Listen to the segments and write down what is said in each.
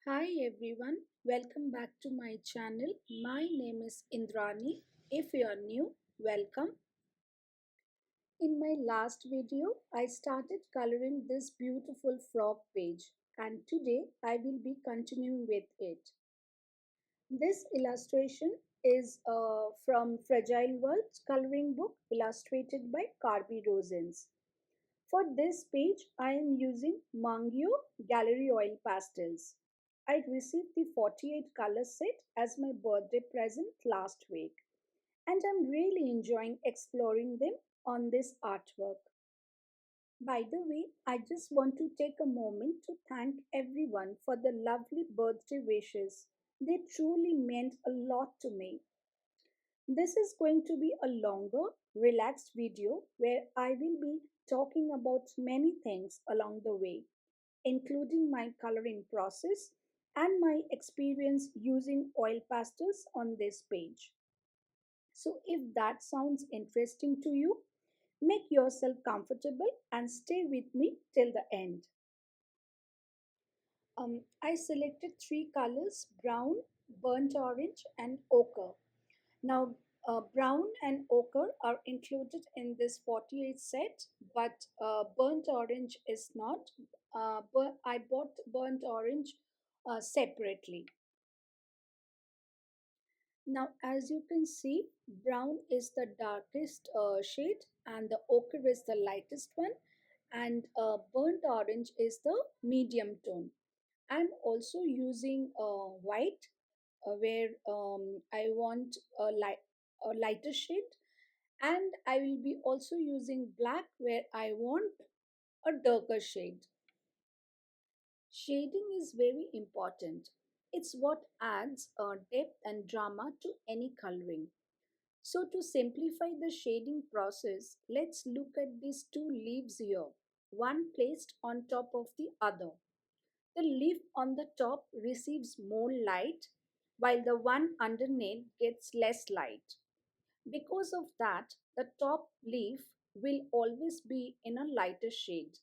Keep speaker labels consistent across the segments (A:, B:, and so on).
A: Hi everyone, welcome back to my channel. My name is Indrani. If you are new, welcome. In my last video, I started coloring this beautiful frog page and today I will be continuing with it. This illustration is from Fragile Worlds coloring book illustrated by Kerby Rosanes. For this page, I am using Mungyo Gallery oil pastels. I received the 48 color set as my birthday present last week, and I'm really enjoying exploring them on this artwork. By the way, I just want to take a moment to thank everyone for the lovely birthday wishes. They truly meant a lot to me. This is going to be a longer, relaxed video where I will be talking about many things along the way, including my coloring process and my experience using oil pastels on this page. So, if that sounds interesting to you, make yourself comfortable and stay with me till the end. I selected three colors: brown, burnt orange, and ochre. Now, brown and ochre are included in this 48 set, but burnt orange is not. But I bought burnt orange separately. Now, as you can see, brown is the darkest shade and the ochre is the lightest one, and burnt orange is the medium tone. I'm also using white where I want a lighter shade, and I will be also using black where I want a darker shade. Shading is very important. It's what adds depth and drama to any coloring. So, to simplify the shading process, let's look at these two leaves here, one placed on top of the other. The leaf on the top receives more light, while the one underneath gets less light. Because of that, the top leaf will always be in a lighter shade,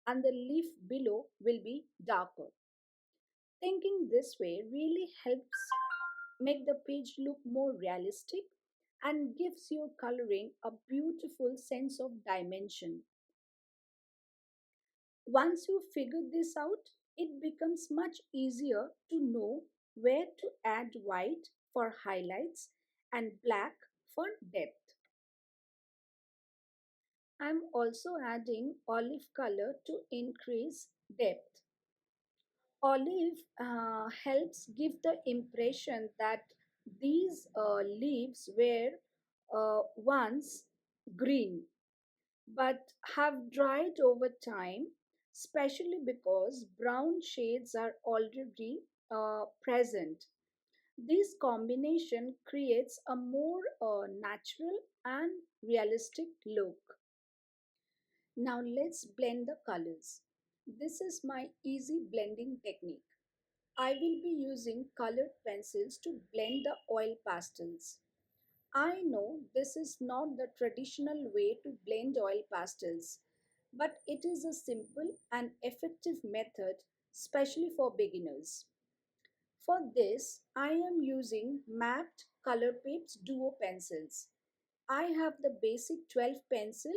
A: and the leaf below will be darker. Thinking this way really helps make the page look more realistic and gives your coloring a beautiful sense of dimension. Once you figure this out, it becomes much easier to know where to add white for highlights and black for depth. I'm also adding olive color to increase depth. Olive helps give the impression that these leaves were once green but have dried over time, especially because brown shades are already present. This combination creates a more natural and realistic look. Now let's blend the colors. This is my easy blending technique. I will be using colored pencils to blend the oil pastels. I know this is not the traditional way to blend oil pastels, but it is a simple and effective method, especially for beginners. For this, I am using matte Color Pape's Duo pencils. I have the basic 12 pencil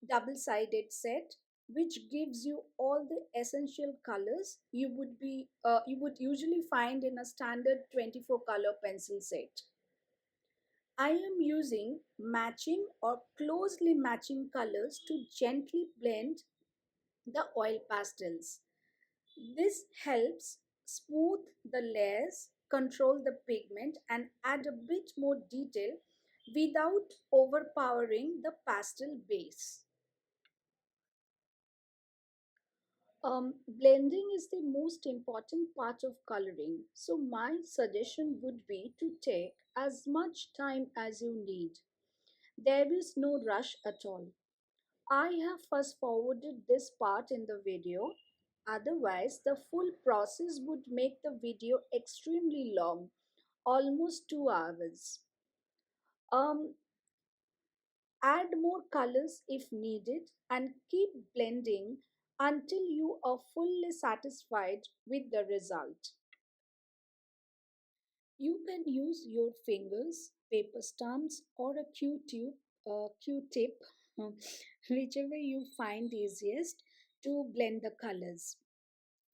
A: double-sided set which gives you all the essential colors you would usually find in a standard 24 color pencil set. I am using matching or closely matching colors to gently blend the oil pastels. This helps smooth the layers, control the pigment, and add a bit more detail without overpowering the pastel base. Blending is the most important part of coloring, so my suggestion would be to take as much time as you need. There is no rush at all. I have fast forwarded this part in the video, otherwise, the full process would make the video extremely long, almost 2 hours. Um, Add more colors if needed and keep blending until you are fully satisfied with the result. You can use your fingers, paper stumps, or a Q-tip, whichever you find easiest to blend the colors.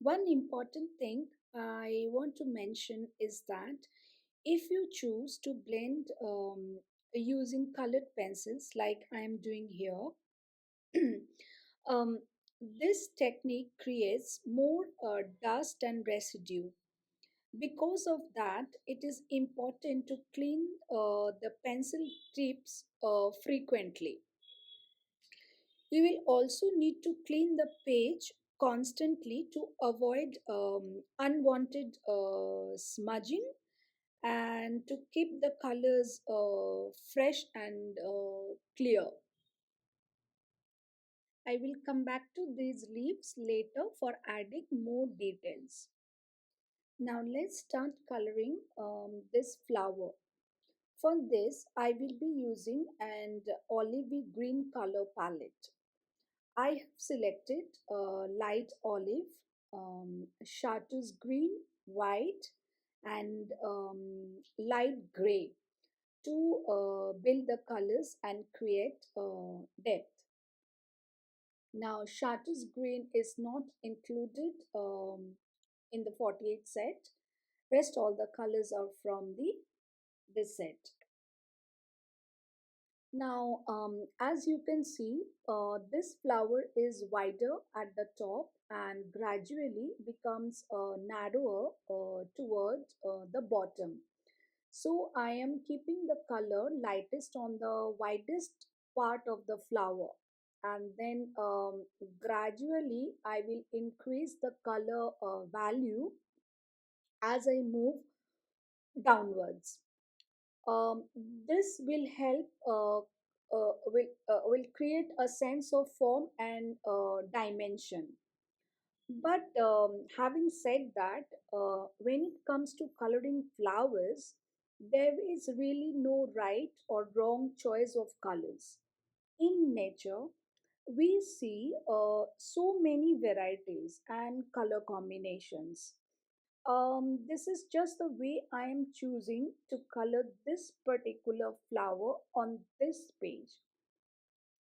A: One important thing I want to mention is that if you choose to blend using colored pencils like I am doing here, um, this technique creates more dust and residue. Because of that, it is important to clean the pencil tips frequently. You will also need to clean the page constantly to avoid unwanted smudging and to keep the colors fresh and clear. I will come back to these leaves later for adding more details. Now let's start coloring this flower. For this, I will be using an olivey green color palette. I have selected light olive, chartreuse green, white, and light gray to build the colors and create depth. Now, chartreuse green is not included in the 48 set. Rest all the colors are from the this set. Now, as you can see, this flower is wider at the top and gradually becomes narrower toward the bottom. So I am keeping the color lightest on the widest part of the flower, and then gradually I will increase the color value as I move downwards. Um, this will help will create a sense of form and dimension. But having said that, when it comes to coloring flowers, there is really no right or wrong choice of colors. In nature, we see so many varieties and color combinations. This is just the way I am choosing to color this particular flower on this page.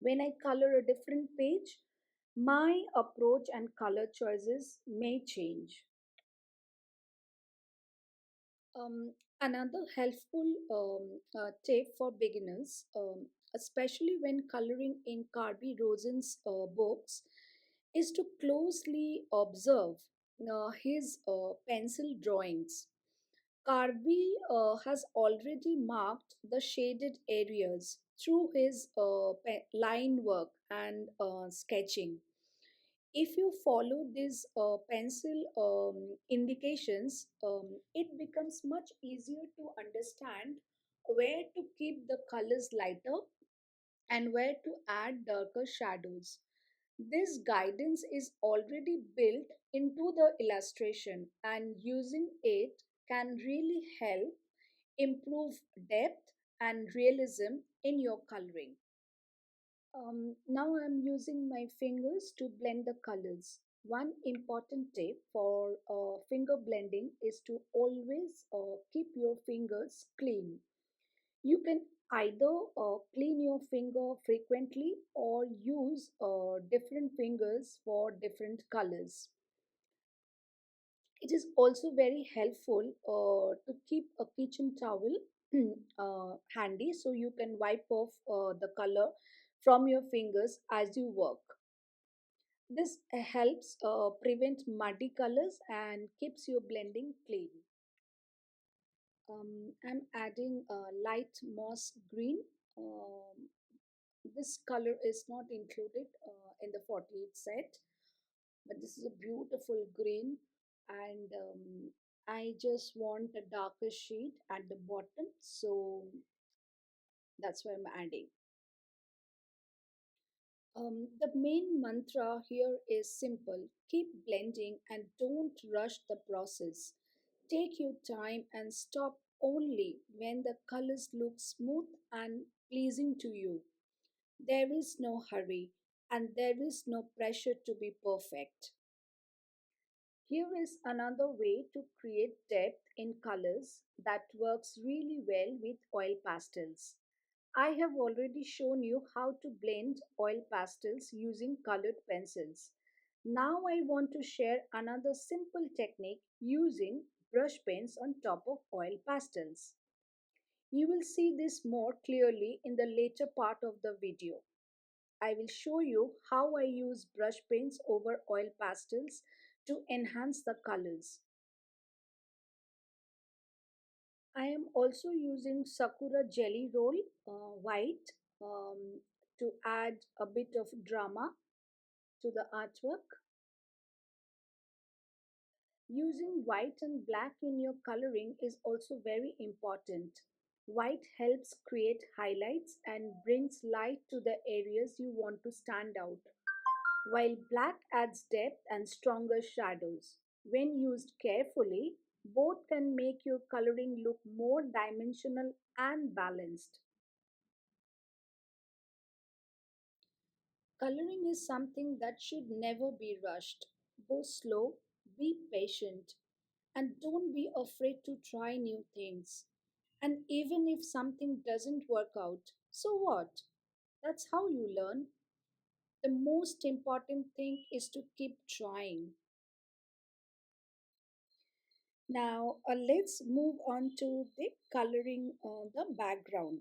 A: When I color a different page, my approach and color choices may change. Another helpful tip for beginners, especially when coloring in Kerby Rosanes' books, is to closely observe his pencil drawings. Kirby has already marked the shaded areas through his line work and sketching. If you follow these pencil indications, it becomes much easier to understand where to keep the colors lighter and where to add darker shadows. This guidance is already built into the illustration, and using it can really help improve depth and realism in your coloring. Now I'm using my fingers to blend the colors. One important tip for finger blending is to always keep your fingers clean. You can either clean your finger frequently or use different fingers for different colors. It is also very helpful to keep a kitchen towel handy so you can wipe off the color from your fingers as you work. This helps prevent muddy colors and keeps your blending clean. I'm adding light moss green. Um, this color is not included in the 48 set, but this is a beautiful green, and I just want a darker shade at the bottom, so that's why I'm adding. The main mantra here is simple: keep blending and don't rush the process. Take your time and stop only when the colors look smooth and pleasing to you. There is no hurry. and there is no pressure to be perfect. Here is another way to create depth in colors that works really well with oil pastels. I have already shown you how to blend oil pastels using colored pencils. Now I want to share another simple technique using brush pens on top of oil pastels. You will see this more clearly in the later part of the video. I will show you how I use brush pens over oil pastels to enhance the colors. I am also using Sakura Jelly Roll white to add a bit of drama to the artwork. Using white and black in your coloring is also very important. White helps create highlights and brings light to the areas you want to stand out, while black adds depth and stronger shadows. When used carefully, both can make your coloring look more dimensional and balanced. Coloring is something that should never be rushed. Go slow, be patient, and don't be afraid to try new things. And even if something doesn't work out, so what? That's how you learn. The most important thing is to keep trying. Now, let's move on to the coloring the background.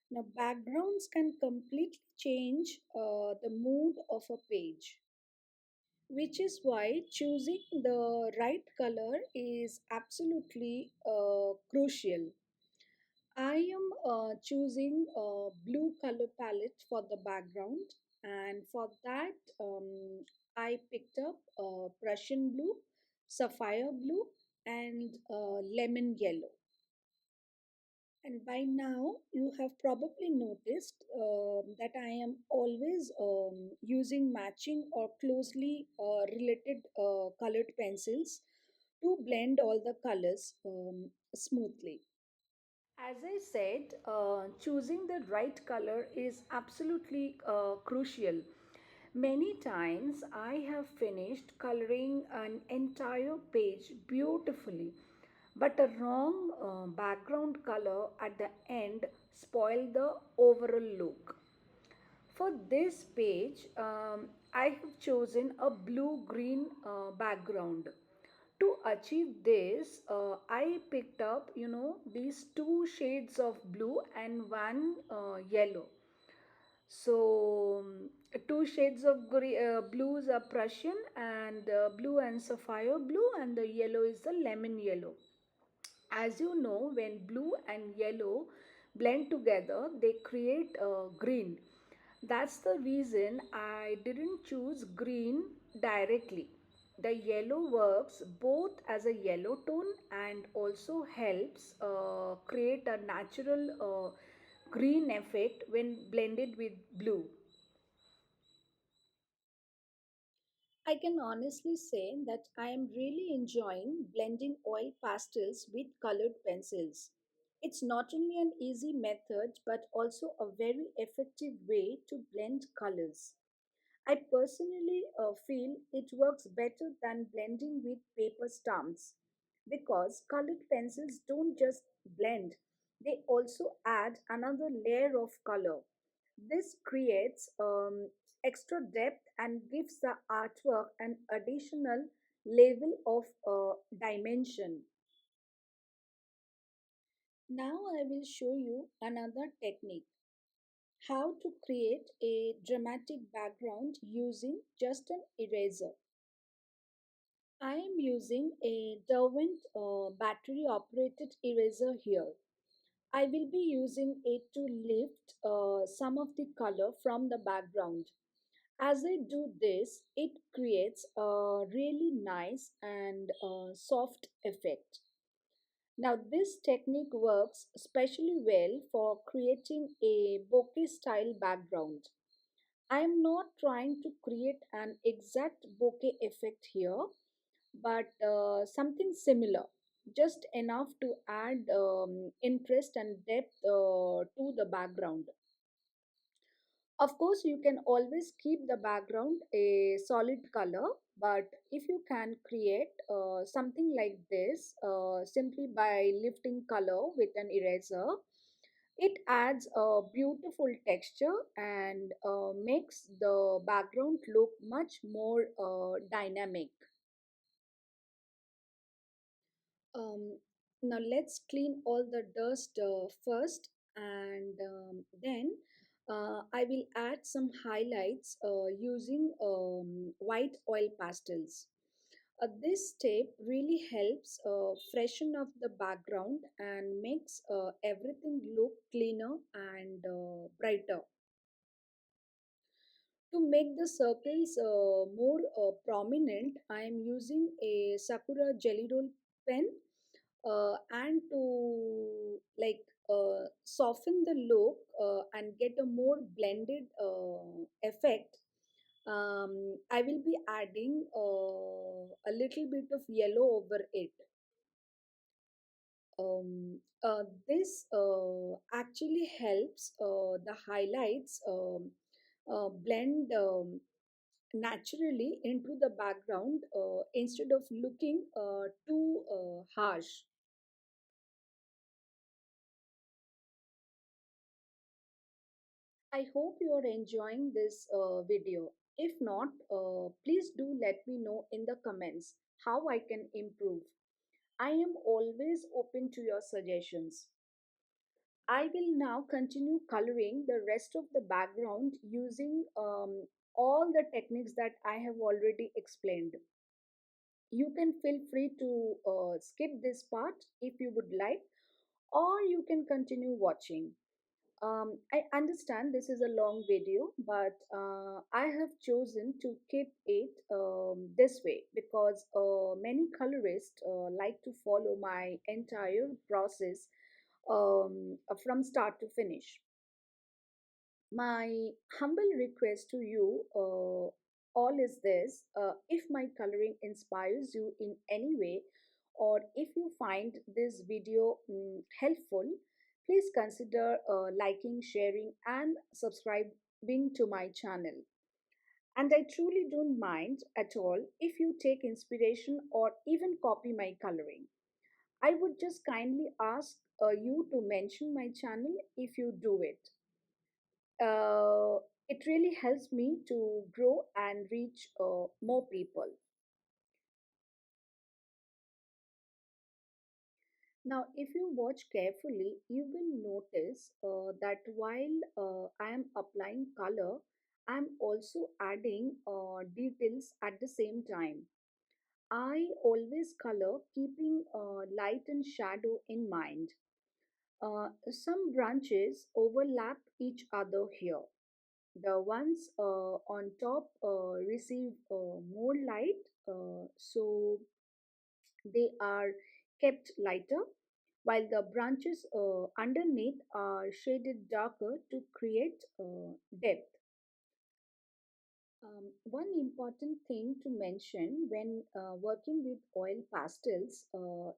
A: Now, backgrounds can completely change the mood of a page, which is why choosing the right color is absolutely crucial. I am choosing a blue color palette for the background, and for that, I picked up Prussian blue, sapphire blue, and lemon yellow. And by now, you have probably noticed that I am always using matching or closely related colored pencils to blend all the colors smoothly. As I said, choosing the right color is absolutely crucial. Many times I have finished coloring an entire page beautifully, but a wrong background color at the end spoiled the overall look. For this page, I have chosen a blue-green background. To achieve this, I picked up, these two shades of blue and one yellow. So, two shades of blues are Prussian and blue and sapphire blue, and the yellow is the lemon yellow. As you know, when blue and yellow blend together, they create green. That's the reason I didn't choose green directly. The yellow works both as a yellow tone and also helps create a natural green effect when blended with blue. I can honestly say that I am really enjoying blending oil pastels with colored pencils. It's not only an easy method but also a very effective way to blend colors. I personally feel it works better than blending with paper stamps because colored pencils don't just blend, they also add another layer of color. This creates extra depth and gives the artwork an additional level of dimension. Now I will show you another technique, how to create a dramatic background using just an eraser. I am using a Derwent battery operated eraser here. I will be using it to lift some of the color from the background. As I do this, it creates a really nice and soft effect. Now, this technique works especially well for creating a bokeh style background. I am not trying to create an exact bokeh effect here, but something similar, just enough to add interest and depth to the background. Of course, you can always keep the background a solid color, but if you can create something like this simply by lifting color with an eraser, it adds a beautiful texture and makes the background look much more dynamic. Um, Now let's clean all the dust first, and then I will add some highlights using white oil pastels. This step really helps freshen up the background and makes everything look cleaner and brighter. To make the circles more prominent, I am using a Sakura Jelly Roll pen and to soften the look and get a more blended effect. I will be adding a little bit of yellow over it. This actually helps the highlights blend naturally into the background instead of looking too harsh. I hope you are enjoying this video. If not, please do let me know in the comments how I can improve. I am always open to your suggestions. I will now continue coloring the rest of the background using all the techniques that I have already explained. You can feel free to skip this part if you would like, or you can continue watching. I understand this is a long video, but I have chosen to keep it this way because many colorists like to follow my entire process from start to finish. My humble request to you all is this: if my coloring inspires you in any way, or if you find this video helpful, please consider liking, sharing, and subscribing to my channel. And I truly don't mind at all if you take inspiration or even copy my coloring. I would just kindly ask you to mention my channel if you do it. uh, it really helps me to grow and reach more people. Now, if you watch carefully, you will notice that while I am applying color, I am also adding details at the same time. I always color keeping light and shadow in mind. Some branches overlap each other here. The ones on top receive more light, so they are kept lighter, while the branches underneath are shaded darker to create depth. One important thing to mention when working with oil pastels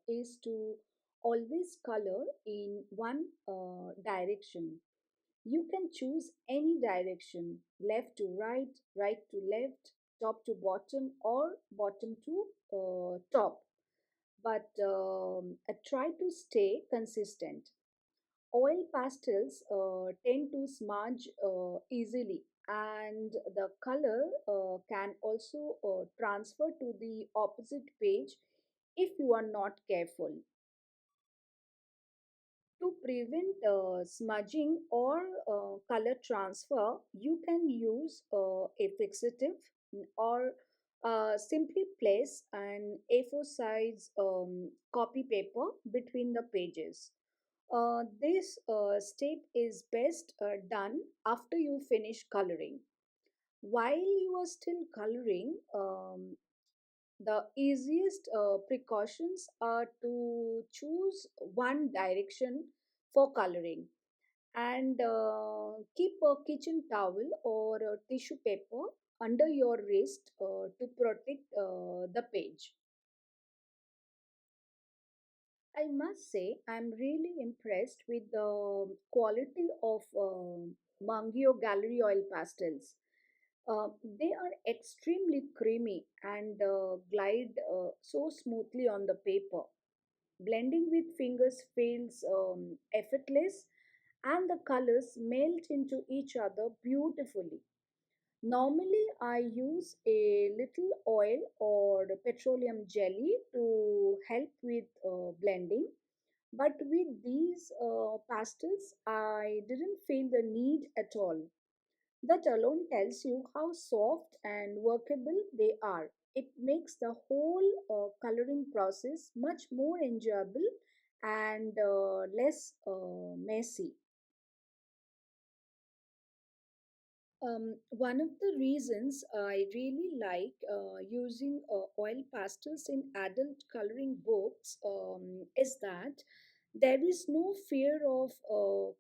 A: is to always color in one direction. You can choose any direction, left to right, right to left, top to bottom, or bottom to top, but try to stay consistent. Oil pastels tend to smudge easily, and the color can also transfer to the opposite page if you are not careful. To prevent smudging or color transfer, you can use a fixative or simply place an A4 size copy paper between the pages. This step is best done after you finish coloring. While you are still coloring, the easiest precautions are to choose one direction for coloring and keep a kitchen towel or a tissue paper under your wrist to protect the page. I must say, I'm really impressed with the quality of Mungyo Gallery oil pastels. They are extremely creamy and glide so smoothly on the paper. Blending with fingers feels effortless, and the colors melt into each other beautifully. Normally, I use a little oil or petroleum jelly to help with blending, but with these pastels, I didn't feel the need at all. That alone tells you how soft and workable they are. It makes the whole coloring process much more enjoyable and less messy. One of the reasons I really like using oil pastels in adult coloring books is that there is no fear of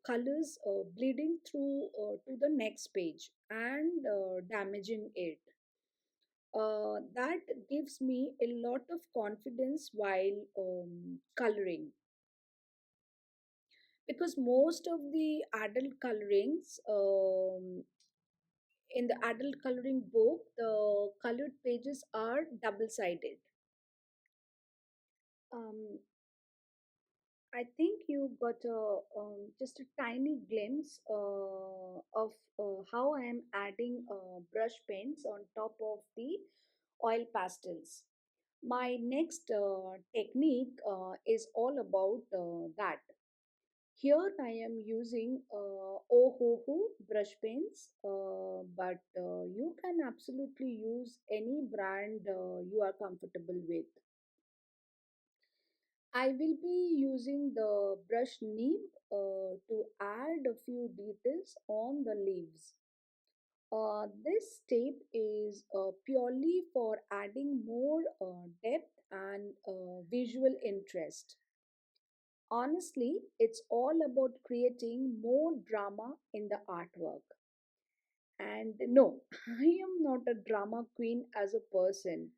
A: colors bleeding through to the next page and damaging it. That gives me a lot of confidence while coloring, because most of the adult colorings in the adult coloring book, the colored pages are double sided. Um, I think you got just a tiny glimpse of how I am adding brush paints on top of the oil pastels. My next technique is all about that. Here I am using Ohoho brush pens, but you can absolutely use any brand you are comfortable with. I will be using the brush nib to add a few details on the leaves. This step is purely for adding more depth and visual interest. Honestly, it's all about creating more drama in the artwork. And no, I am not a drama queen as a person.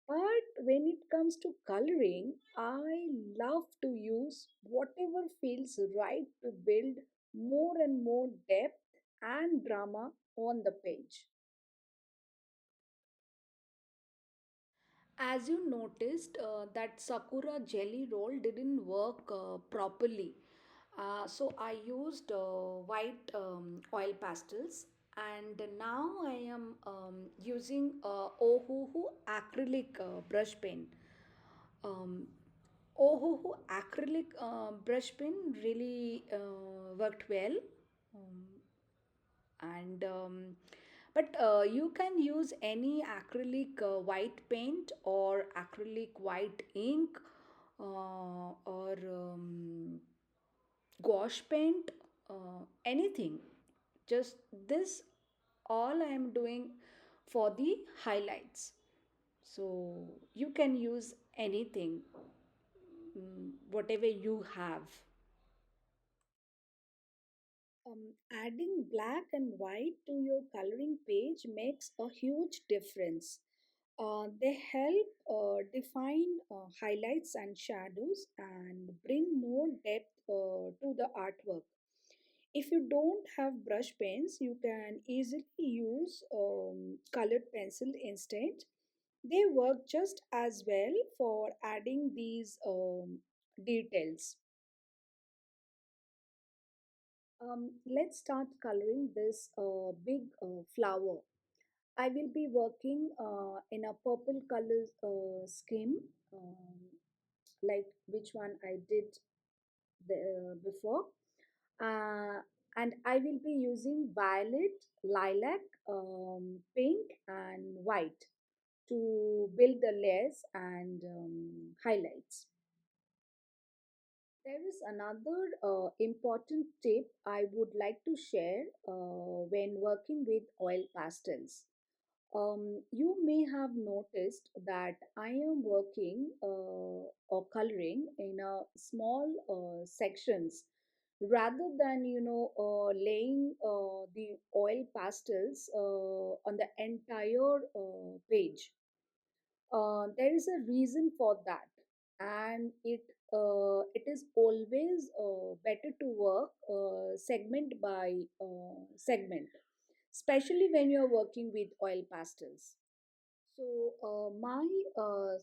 A: But when it comes to coloring, I love to use whatever feels right to build more and more depth and drama on the page. As you noticed, that Sakura jelly roll didn't work properly. So I used white oil pastels, and now I am using Ohuhu acrylic brush pen. Um, Ohuhu acrylic brush pen really worked well. Um, and but you can use any acrylic white paint or acrylic white ink or gouache paint, anything. Just this all I am doing for the highlights, so you can use anything, whatever you have. Adding black and white to your coloring page makes a huge difference. They help define highlights and shadows and bring more depth to the artwork. If you don't have brush pens, you can easily use colored pencil instead. They work just as well for adding these details. Let's start coloring this big flower. I will be working in a purple color scheme, like which one I did before. Uh, and I will be using violet, lilac, pink, and white to build the layers and highlights. There is another important tip I would like to share when working with oil pastels. You may have noticed that I am working or coloring in a small sections rather than laying the oil pastels on the entire page. There is a reason for that. and it is always better to work segment by segment, especially when you're working with oil pastels. So, my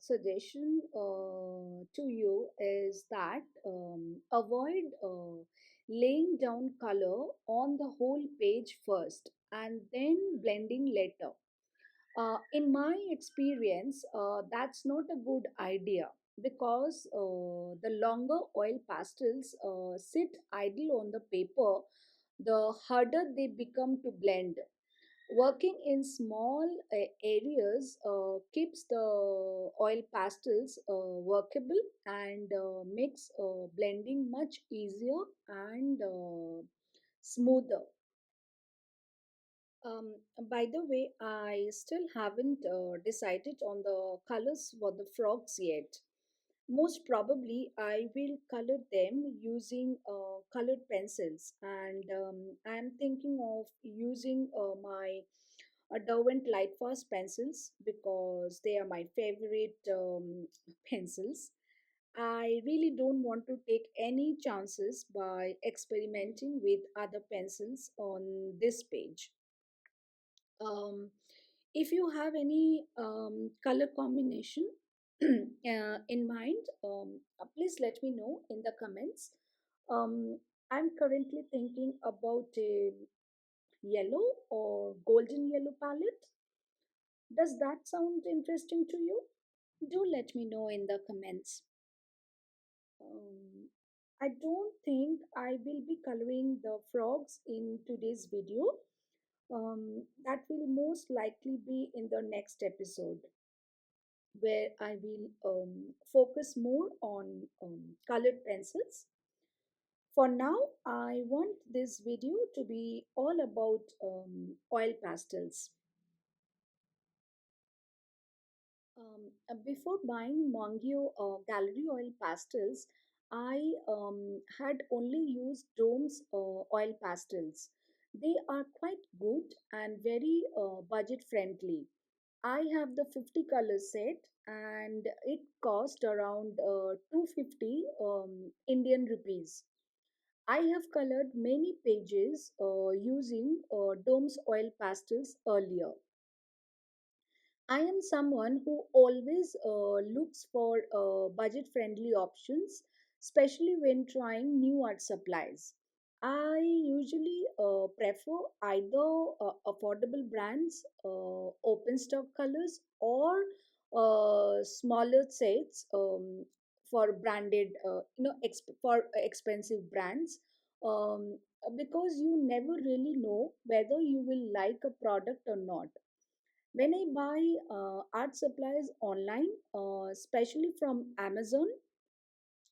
A: suggestion to you is that avoid laying down color on the whole page first and then blending later. In my experience, that's not a good idea because the longer oil pastels sit idle on the paper, the harder they become to blend. Working in small areas keeps the oil pastels workable and makes blending much easier and smoother. By the way, I still haven't decided on the colors for the frogs yet. Most probably, I will color them using colored pencils, and I am thinking of using my Derwent Lightfast pencils because they are my favorite pencils. I really don't want to take any chances by experimenting with other pencils on this page. Um, if you have any color combination in mind, please let me know in the comments. I'm currently thinking about a yellow or golden yellow palette. Does that sound interesting to you? Do let me know in the comments. Um, I don't think I will be coloring the frogs in today's video. That will most likely be in the next episode where I will focus more on colored pencils. For now, I want this video to be all about oil pastels. Before buying Mungyo Gallery oil pastels, I had only used Dome's oil pastels. They are quite good and very budget friendly. I have the 50 color set and it cost around 250 Indian rupees. I have colored many pages using Dome's oil pastels earlier. I am someone who always looks for budget friendly options, especially when trying new art supplies. I usually prefer either affordable brands, open stock colors, or smaller sets for branded, for expensive brands. Because you never really know whether you will like a product or not. When I buy art supplies online, especially from Amazon,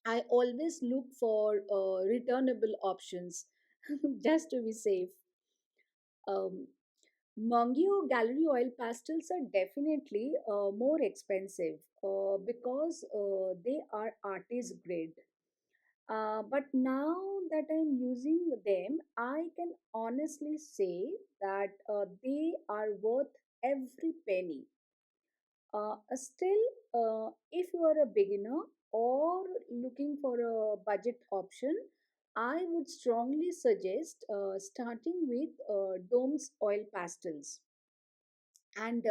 A: I always look for returnable options just to be safe. Um, Mungyo Gallery oil pastels are definitely more expensive because they are artist grade. But now that I'm using them, I can honestly say that they are worth every penny. Still, if you are a beginner or looking for a budget option, I would strongly suggest starting with Dome's oil pastels. And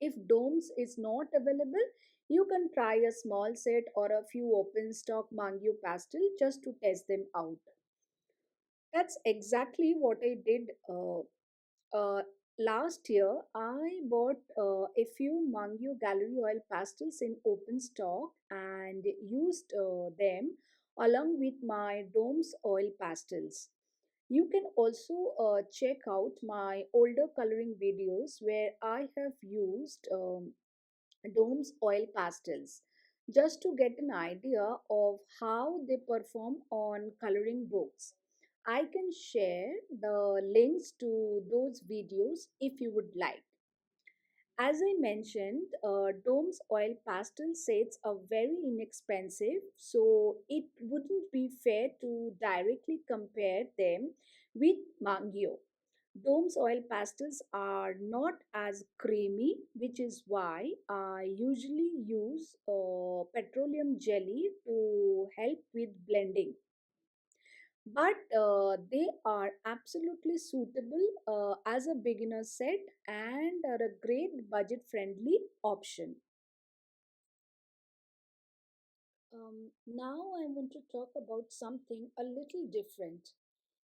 A: if Dome's is not available, you can try a small set or a few open stock Mangyo pastel just to test them out. That's exactly what I did uh, last year. I bought a few Mangyo Gallery oil pastels in open stock and used them along with my Dome's oil pastels. You can also check out my older coloring videos where I have used Dome's oil pastels just to get an idea of how they perform on coloring books. I can share the links to those videos if you would like. As I mentioned, Dome's oil pastel sets are very inexpensive, so it wouldn't be fair to directly compare them with Mangyo. Dome's oil pastels are not as creamy, which is why I usually use petroleum jelly to help with blending. But they are absolutely suitable as a beginner set and are a great budget friendly option. Now I want to talk about something a little different.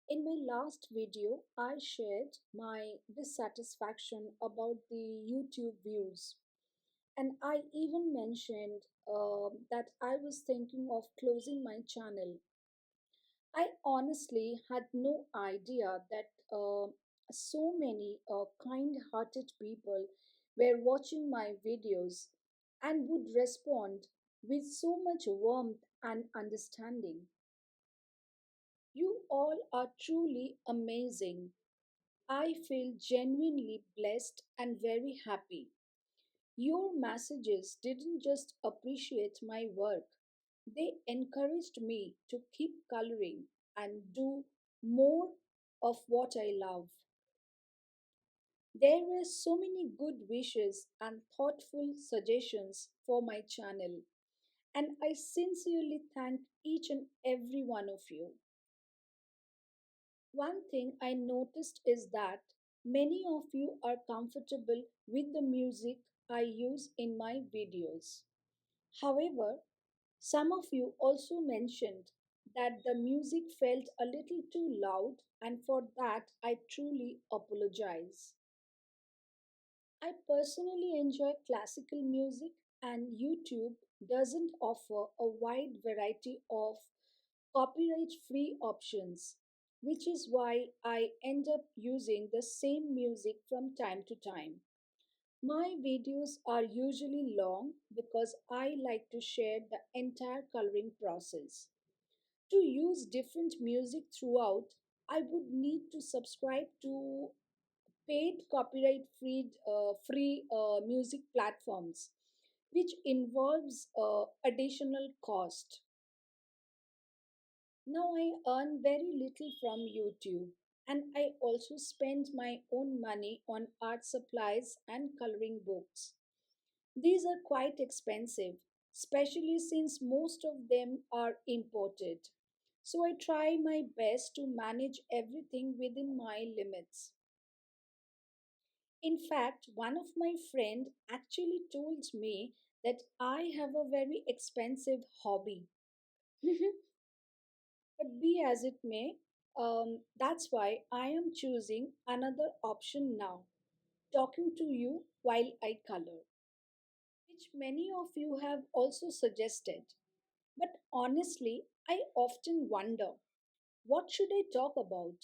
A: In my last video, I shared my dissatisfaction about the YouTube views, and I even mentioned that I was thinking of closing my channel. I honestly had no idea that so many kind hearted people were watching my videos and would respond with so much warmth and understanding. You all are truly amazing. I feel genuinely blessed and very happy. Your messages didn't just appreciate my work, they encouraged me to keep coloring and do more of what I love. There were so many good wishes and thoughtful suggestions for my channel, and I sincerely thank each and every one of you. One thing I noticed is that many of you are comfortable with the music I use in my videos. However, some of you also mentioned that the music felt a little too loud, and for that, I truly apologize. I personally enjoy classical music, and YouTube doesn't offer a wide variety of copyright free options, which is why I end up using the same music from time to time. My videos are usually long because I like to share the entire coloring process. To use different music throughout, I would need to subscribe to paid copyright free music platforms, which involves additional cost. Now I earn very little from YouTube, and I also spend my own money on art supplies and coloring books. These are quite expensive, especially since most of them are imported. So I try my best to manage everything within my limits. In fact, one of my friend actually told me that I have a very expensive hobby. But be as it may, that's why I am choosing another option now, talking to you while I color, which many of you have also suggested. But honestly, I often wonder, what should I talk about?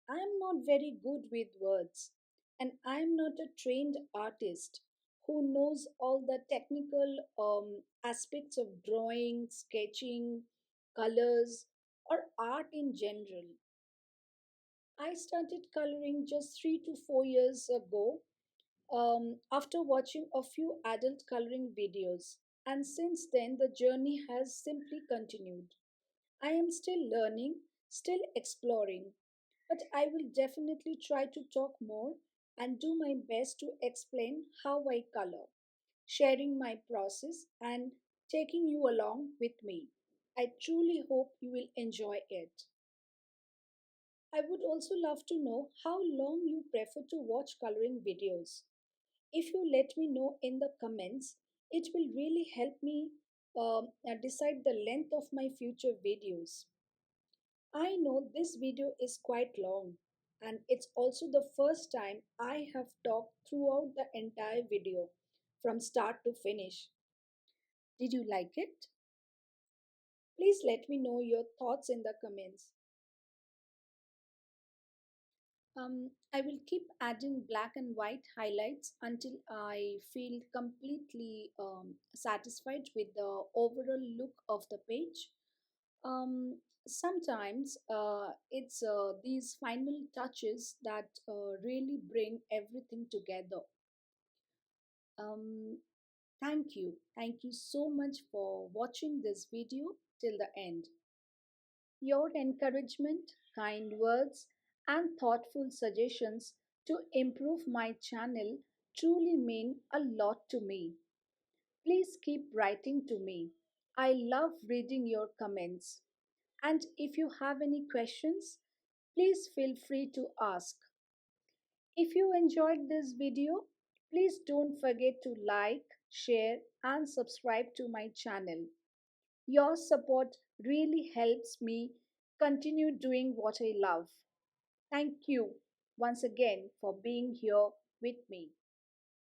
A: I am not very good with words, and I am not a trained artist who knows all the technical aspects of drawing, sketching, colors, or art in general. I started coloring just 3 to 4 years ago after watching a few adult coloring videos, and since then the journey has simply continued. I am still learning, still exploring, but I will definitely try to talk more and do my best to explain how I color, sharing my process and taking you along with me. I truly hope you will enjoy it. I would also love to know how long you prefer to watch coloring videos. If you let me know in the comments, it will really help me decide the length of my future videos. I know this video is quite long, and it's also the first time I have talked throughout the entire video from start to finish. Did you like it? Please let me know your thoughts in the comments. I will keep adding black and white highlights until I feel completely satisfied with the overall look of the page. Sometimes it's these final touches that really bring everything together. Um, Thank you. Thank you so much for watching this video till the end. Your encouragement, kind words, and thoughtful suggestions to improve my channel truly mean a lot to me. Please keep writing to me. I love reading your comments. And if you have any questions, please feel free to ask. If you enjoyed this video, please don't forget to like, share, and subscribe to my channel. Your support really helps me continue doing what I love. Thank you once again for being here with me.